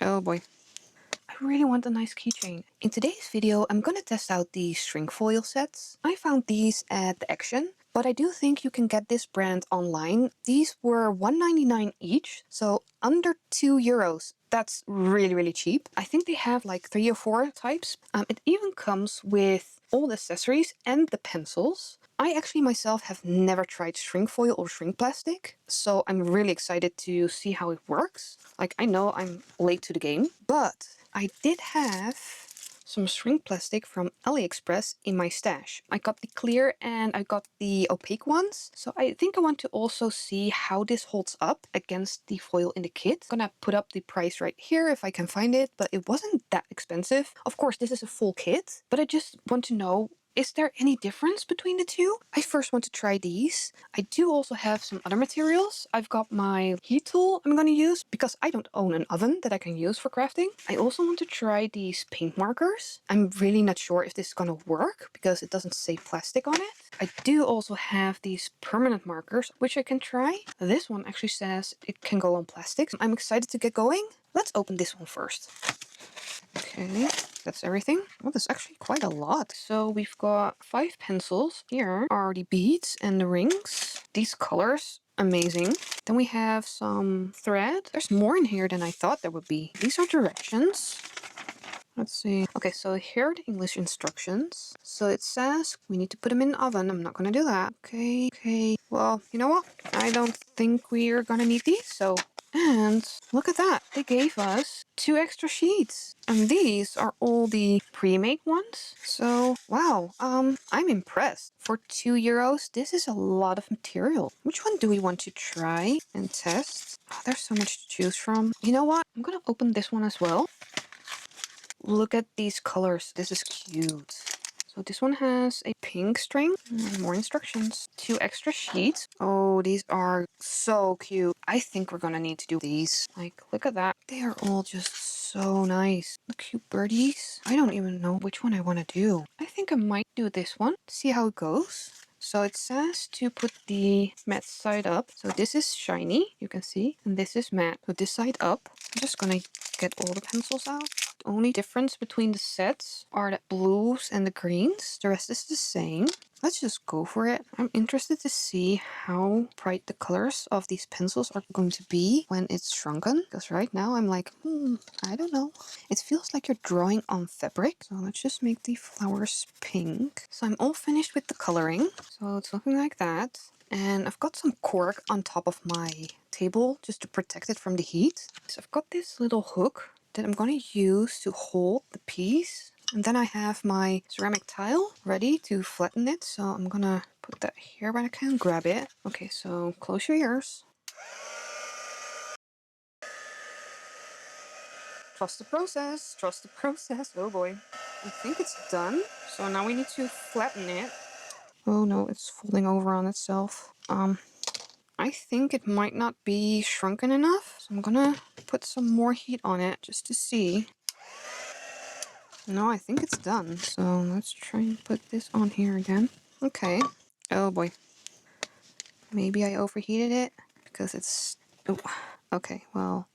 Oh boy. I really want a nice keychain. In today's video, I'm gonna test out these shrink foil sets. I found these at the Action, but I do think you can get this brand online. These were $1.99 each, so under €2. That's really, really cheap. I think they have like 3 or 4 types. It even comes with all the accessories and the pencils. I actually myself have never tried shrink foil or shrink plastic, so I'm really excited to see how it works. Like, I know I'm late to the game, but I did have some shrink plastic from AliExpress in my stash. I got the clear and I got the opaque ones. So I think I want to also see how this holds up against the foil in the kit. I'm gonna put up the price right here if I can find it, but it wasn't that expensive. Of course, this is a full kit, but I just want to know, is there any difference between the two? I first want to try these. I do also have some other materials. I've got my heat tool I'm going to use because I don't own an oven that I can use for crafting. I also want to try these paint markers. I'm really not sure if this is going to work because it doesn't say plastic on it. I do also have these permanent markers, which I can try. This one actually says it can go on plastic. I'm excited to get going. Let's open this one first. Okay, that's everything. Well, there's actually quite a lot. So we've got 5 pencils. Here are the beads and the rings. These colors, amazing. Then we have some thread. There's more in here than I thought there would be. These are directions. Let's see. Okay, so here are the English instructions. So it says we need to put them in the oven. I'm not going to do that. Okay. Well, you know what? I don't think we are going to need these, so... And look at that. They gave us 2 extra sheets. And these are all the pre-made ones. So, wow. I'm impressed. For €2, this is a lot of material. Which one do we want to try and test? Oh, there's so much to choose from. You know what? I'm going to open this one as well. Look at these colors. This is cute. So this one has a pink string. More instructions. 2 extra sheets. Oh, these are so cute. I think we're gonna need to do these. Like, look at that. They are all just so nice. The cute birdies. I don't even know which one I want to do. I think I might do this one. See how it goes. So it says to put the matte side up. So this is shiny, you can see. And this is matte. So this side up. I'm just gonna get all the pencils out. The only difference between the sets are the blues and the greens. The rest is the same. Let's just go for it. I'm interested to see how bright the colors of these pencils are going to be when it's shrunken. Because right now I'm like, I don't know. It feels like you're drawing on fabric. So let's just make the flowers pink. So I'm all finished with the coloring. So it's looking like that. And I've got some cork on top of my table just to protect it from the heat. So I've got this little hook that I'm going to use to hold the piece. And then I have my ceramic tile ready to flatten it. So I'm going to put that here, but I can't grab it. Okay, so close your ears. Trust the process. Trust the process. Oh boy. I think it's done. So now we need to flatten it. Oh no, it's folding over on itself. I think it might not be shrunken enough. So I'm gonna put some more heat on it just to see. No, I think it's done. So let's try and put this on here again. Okay. Oh boy. Maybe I overheated it because it's... Oh, okay, well,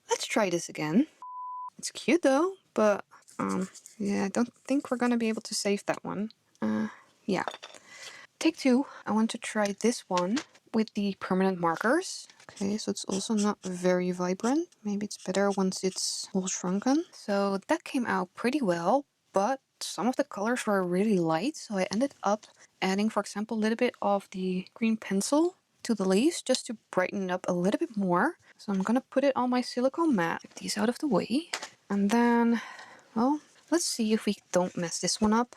let's try this again. It's cute though, but, yeah, I don't think we're gonna be able to save that one. Yeah. Take 2. I want to try this one with the permanent markers. Okay, so it's also not very vibrant. Maybe it's better once it's all shrunken. So that came out pretty well, but some of the colors were really light. So I ended up adding, for example, a little bit of the green pencil to the leaves just to brighten it up a little bit more. So I'm going to put it on my silicone mat. Get these out of the way. And then, well, let's see if we don't mess this one up.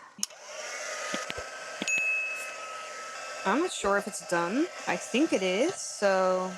I'm not sure if it's done. I think it is, so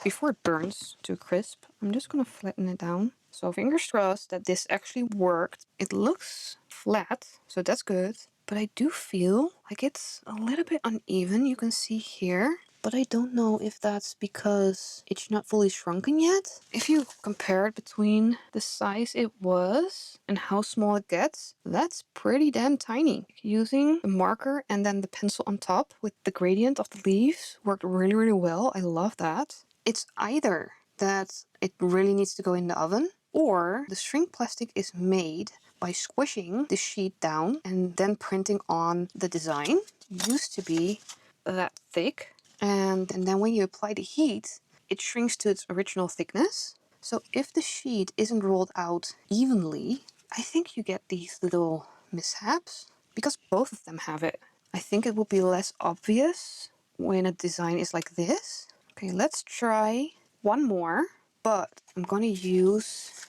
before it burns to a crisp, I'm just gonna flatten it down. So fingers crossed that this actually worked. It looks flat, so that's good. But I do feel like it's a little bit uneven, you can see here. But I don't know if that's because it's not fully shrunken yet. If you compare it between the size it was and how small it gets, that's pretty damn tiny. Using the marker and then the pencil on top with the gradient of the leaves worked really, really well. I love that. It's either that it really needs to go in the oven, Or the shrink plastic is made by squishing the sheet down and then printing on the design. It used to be that thick. And then when you apply the heat, it shrinks to its original thickness. So if the sheet isn't rolled out evenly, I think you get these little mishaps because both of them have it. I think it will be less obvious when a design is like this. Okay, let's try one more, but I'm going to use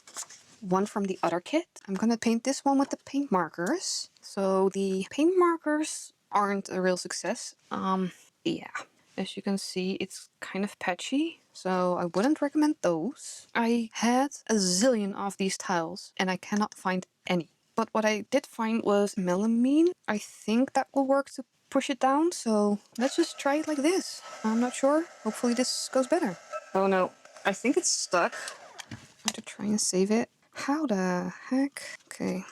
one from the other kit. I'm going to paint this one with the paint markers. So the paint markers aren't a real success. Yeah. As you can see, it's kind of patchy, so I wouldn't recommend those. I had a zillion of these tiles, and I cannot find any. But what I did find was melamine. I think that will work to push it down, so let's just try it like this. I'm not sure. Hopefully this goes better. Oh no, I think it's stuck. I have to try and save it. How the heck? Okay.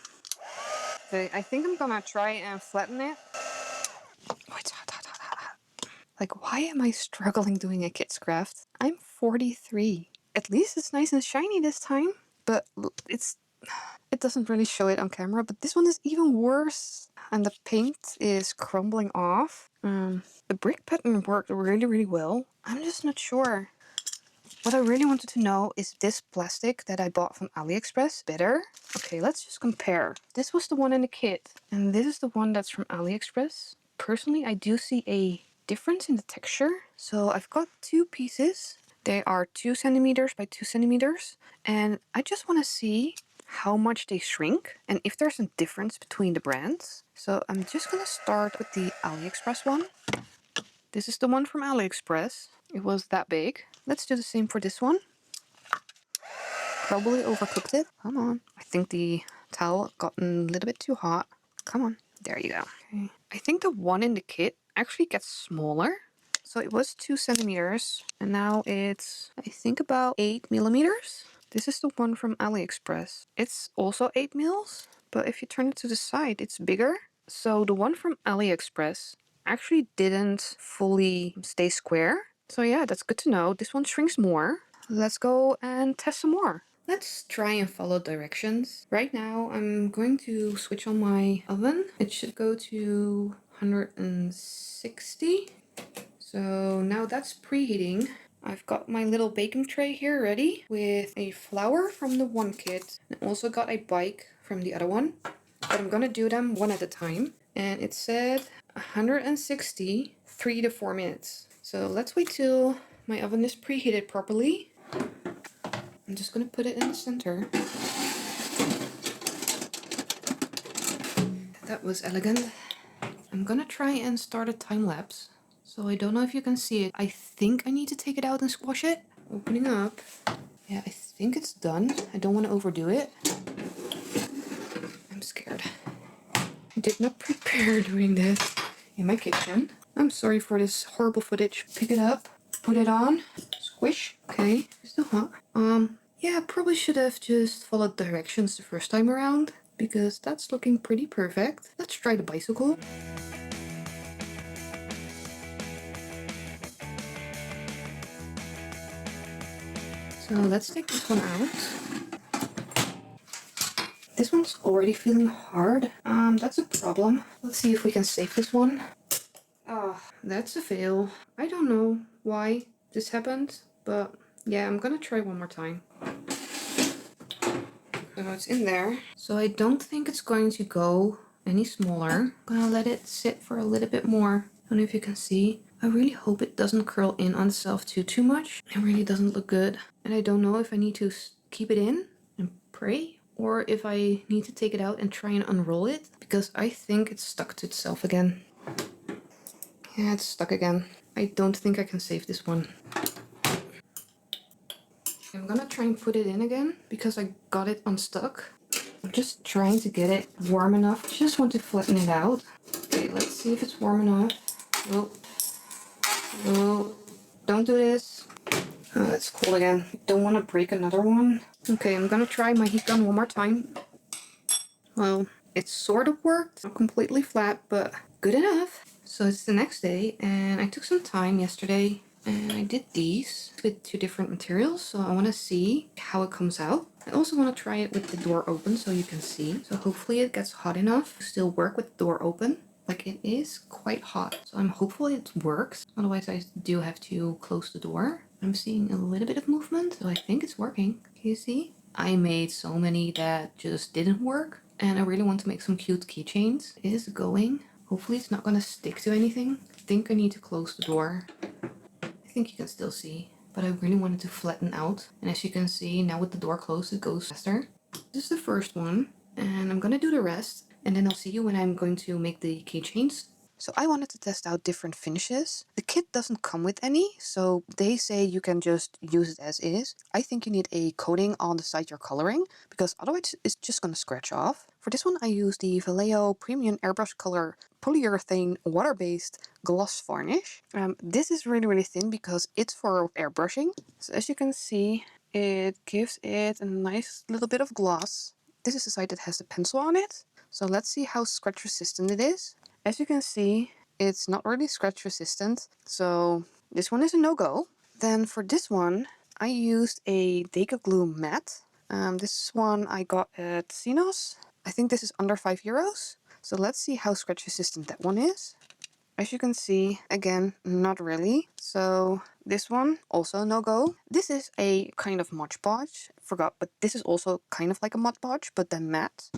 Okay, I think I'm gonna try and flatten it. Oh, it's hot. Like, why am I struggling doing a kit's craft? I'm 43. At least it's nice and shiny this time. But it doesn't really show it on camera. But this one is even worse. And the paint is crumbling off. The brick pattern worked really, really well. I'm just not sure. What I really wanted to know is this plastic that I bought from AliExpress better? Okay, let's just compare. This was the one in the kit. And this is the one that's from AliExpress. Personally, I do see a difference in the texture. So I've got two pieces. They are 2 centimeters by 2 centimeters. And I just want to see how much they shrink and if there's a difference between the brands. So I'm just going to start with the AliExpress one. This is the one from AliExpress. It was that big. Let's do the same for this one. Probably overcooked it. Come on. I think the towel got a little bit too hot. Come on. There you go. Okay. I think the one in the kit actually gets smaller. So it was 2 centimeters and now it's, I think, about 8 millimeters. This is the one from AliExpress. It's also 8 mils, but if you turn it to the side, it's bigger. So the one from AliExpress actually didn't fully stay square. So yeah, that's good to know. This one shrinks more. Let's go and test some more. Let's try and follow directions. Right now, I'm going to switch on my oven. It should go to 160. So now that's preheating. I've got my little baking tray here ready with a flour from the one kit. And also got a bike from the other one. But I'm gonna do them one at a time. And it said 160, 3 to 4 minutes. So let's wait till my oven is preheated properly. I'm just gonna put it in the center. That was elegant. I'm gonna try and start a time lapse. So I don't know if you can see it. I think I need to take it out and squash it. Opening up. Yeah, I think it's done. I don't want to overdo it. I'm scared. I did not prepare doing this in my kitchen. I'm sorry for this horrible footage. Pick it up, put it on, squish. Okay, still hot. Yeah, probably should have just followed directions the first time around because that's looking pretty perfect. Let's try the bicycle. So let's take this one out. This one's already feeling hard. That's a problem. Let's see if we can save this one. Oh, that's a fail. I don't know why this happened, but yeah, I'm gonna try one more time. So it's in there. So I don't think it's going to go any smaller. I'm gonna let it sit for a little bit more. I don't know if you can see. I really hope it doesn't curl in on itself too much. It really doesn't look good. And I don't know if I need to keep it in and pray or if I need to take it out and try and unroll it because I think it's stuck to itself again. Yeah, it's stuck again. I don't think I can save this one. I'm gonna try and put it in again because I got it unstuck. I'm just trying to get it warm enough. Just want to flatten it out. Okay, let's see if it's warm enough. Nope. No, don't do this. Oh, it's cold again. I don't want to break another one. Okay, I'm gonna try my heat gun one more time. Well, it sort of worked. Not completely flat, but good enough. So it's the next day, and I took some time yesterday And I did these with 2 different materials, so I want to see how it comes out. I also want to try it with the door open so you can see. So hopefully it gets hot enough to still work with the door open. Like, it is quite hot, so I'm hopeful it works. Otherwise I do have to close the door. I'm seeing a little bit of movement, so I think it's working. Can you see? I made so many that just didn't work, and I really want to make some cute keychains. It is going. Hopefully it's not gonna stick to anything. I think I need to close the door. I think you can still see, but I really wanted to flatten out. And as you can see, now with the door closed, it goes faster. This is the first one, and I'm gonna do the rest, and then I'll see you when I'm going to make the keychains. So I wanted to test out different finishes. The kit doesn't come with any, so they say you can just use it as is. I think you need a coating on the side you're coloring, because otherwise it's just gonna scratch off. For this one I used the Vallejo Premium Airbrush Color Polyurethane Water-Based Gloss Varnish. This is really thin because it's for airbrushing. So as you can see, it gives it a nice little bit of gloss. This is the side that has the pencil on it. So let's see how scratch resistant it is. As you can see, it's not really scratch resistant, so this one is a no-go. Then for this one, I used a Deca Glue matte. This one I got at Sinos. I think this is under €5. So let's see how scratch resistant that one is. As you can see, again, not really. So this one, also no-go. This is a kind of Mod Podge. Forgot, but this is also kind of like a Mod Podge, but then matte.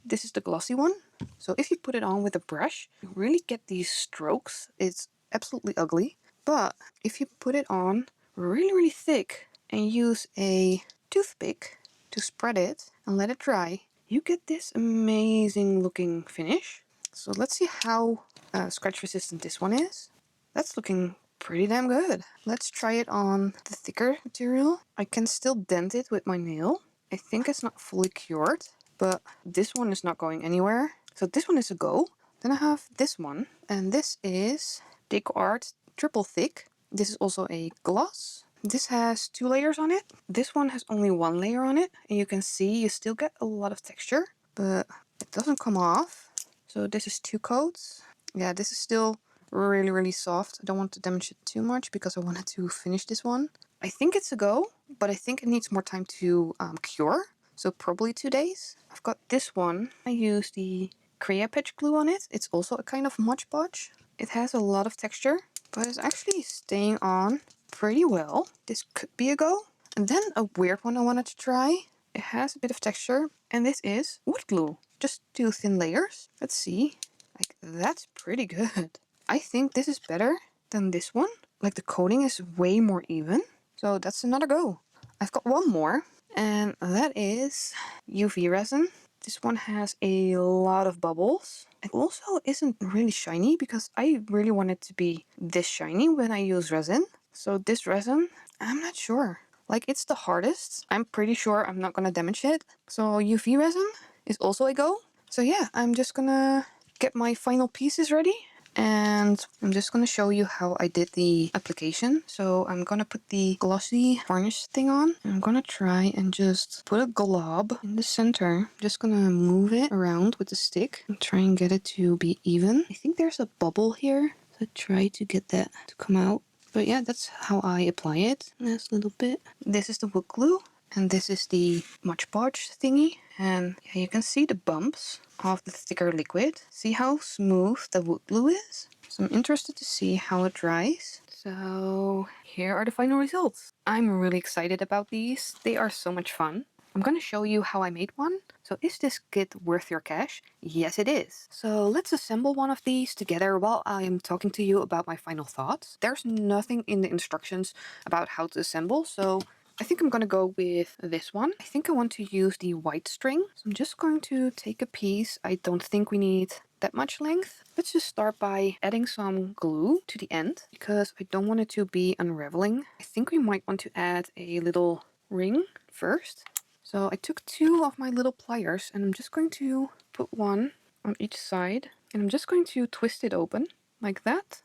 This is the glossy one. So if you put it on with a brush, you really get these strokes. It's absolutely ugly. But if you put it on really thick and use a toothpick to spread it and let it dry, you get this amazing looking finish. So let's see how scratch resistant this one is. That's looking pretty damn good. Let's try it on the thicker material. I can still dent it with my nail. I think it's not fully cured, but this one is not going anywhere. So this one is a go. Then I have this one, and this is Deco Art Triple Thick. This is also a gloss. This has 2 layers on it. This one has only 1 layer on it, and you can see you still get a lot of texture, but it doesn't come off. So this is 2 coats. Yeah, this is still really soft. I don't want to damage it too much because I wanted to finish this one. I think it's a go, but I think it needs more time to cure. So probably 2 days. I've got this one. I use the Crea Patch glue on it. It's also a kind of Mod Podge. It has a lot of texture, but it's actually staying on pretty well. This could be a go. And then a weird one I wanted to try. It has a bit of texture, and this is wood glue. Just 2 thin layers. Let's see. Like, that's pretty good. I think this is better than this one. Like, the coating is way more even. So that's another go. I've got one more, and that is UV resin. This one has a lot of bubbles. It also isn't really shiny because I really want it to be this shiny when I use resin. So this resin, I'm not sure. Like, it's the hardest. I'm pretty sure I'm not gonna damage it. So UV resin is also a go. So yeah, I'm just gonna get my final pieces ready. And I'm just going to show you how I did the application. So I'm going to put the glossy varnish thing on. I'm going to try and just put a glob in the center. I'm just going to move it around with the stick and try and get it to be even. I think there's a bubble here. So try to get that to come out. But yeah, that's how I apply it. That's a little bit. This is the wood glue. And this is the Mod Podge thingy. And yeah, you can see the bumps of the thicker liquid. See how smooth the wood glue is? So I'm interested to see how it dries. So here are the final results. I'm really excited about these. They are so much fun. I'm going to show you how I made one. So is this kit worth your cash? Yes, it is. So let's assemble one of these together while I am talking to you about my final thoughts. There's nothing in the instructions about how to assemble, so I think I'm going to go with this one. I think I want to use the white string. So I'm just going to take a piece. I don't think we need that much length. Let's just start by adding some glue to the end because I don't want it to be unraveling. I think we might want to add a little ring first. So I took 2 of my little pliers and I'm just going to put one on each side. And I'm just going to twist it open like that.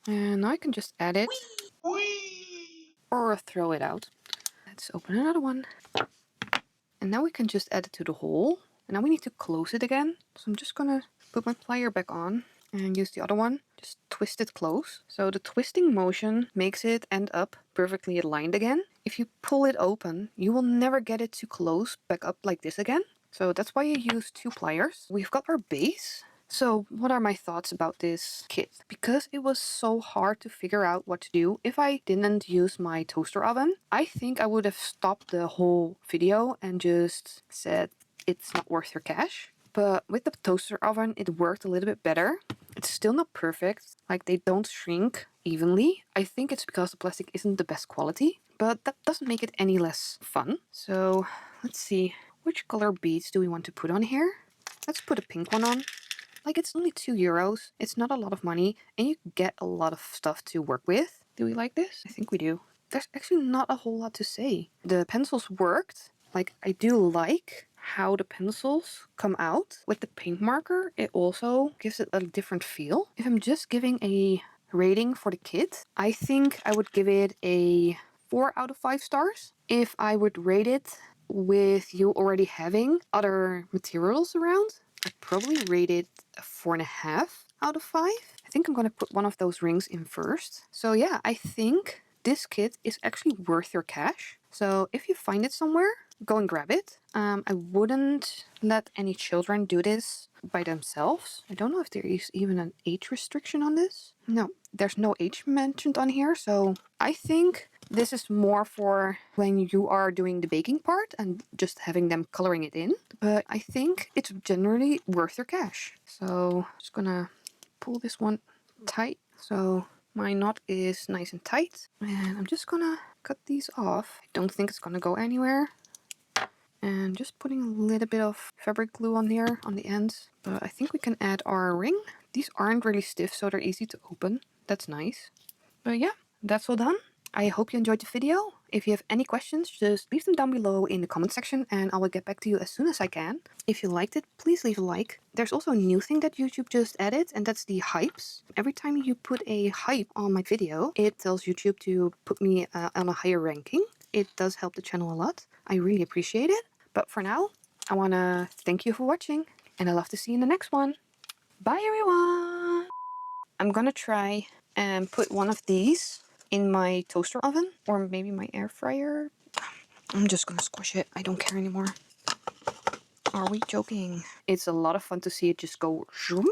And now I can just add it. Or throw it out. Let's open another one. And now we can just add it to the hole. And now we need to close it again. So I'm just gonna put my plier back on and use the other one. Just twist it close. So the twisting motion makes it end up perfectly aligned again. If you pull it open, you will never get it to close back up like this again. So that's why you use 2 pliers. We've got our base. So what are my thoughts about this kit? Because it was so hard to figure out what to do if I didn't use my toaster oven, I think I would have stopped the whole video and just said it's not worth your cash. But with the toaster oven, it worked a little bit better. It's still not perfect, like they don't shrink evenly. I think it's because the plastic isn't the best quality, but that doesn't make it any less fun. So let's see, which color beads do we want to put on here? Let's put a pink one on. Like, it's only €2. It's not a lot of money, and you get a lot of stuff to work with. Do we like this? I think we do. There's actually not a whole lot to say. The pencils worked. Like, I do like how the pencils come out. With the paint marker, it also gives it a different feel. If I'm just giving a rating for the kit, I think I would give it a 4 out of 5 stars. If I would rate it with you already having other materials around, I'd probably rate it a 4.5 out of 5. I think I'm going to put one of those rings in first. So yeah, I think this kit is actually worth your cash. So if you find it somewhere, go and grab it. I wouldn't let any children do this by themselves. I don't know if there is even an age restriction on this. No, there's no age mentioned on here. So I think this is more for when you are doing the baking part and just having them coloring it in. But I think it's generally worth your cash. So just gonna pull this one tight. So my knot is nice and tight. And I'm just gonna cut these off. I don't think it's gonna go anywhere. And just putting a little bit of fabric glue on here on the ends. But I think we can add our ring. These aren't really stiff, so they're easy to open. That's nice. But yeah, that's all done. I hope you enjoyed the video. If you have any questions, just leave them down below in the comment section and I will get back to you as soon as I can. If you liked it, please leave a like. There's also a new thing that YouTube just added, and that's the hypes. Every time you put a hype on my video, it tells YouTube to put me on a higher ranking. It does help the channel a lot. I really appreciate it. But for now, I want to thank you for watching, and I'd love to see you in the next one. Bye everyone! I'm gonna try and put one of these in my toaster oven, or maybe my air fryer. I'm just gonna squish it. I don't care anymore. Are we joking? It's a lot of fun to see it just go zoom.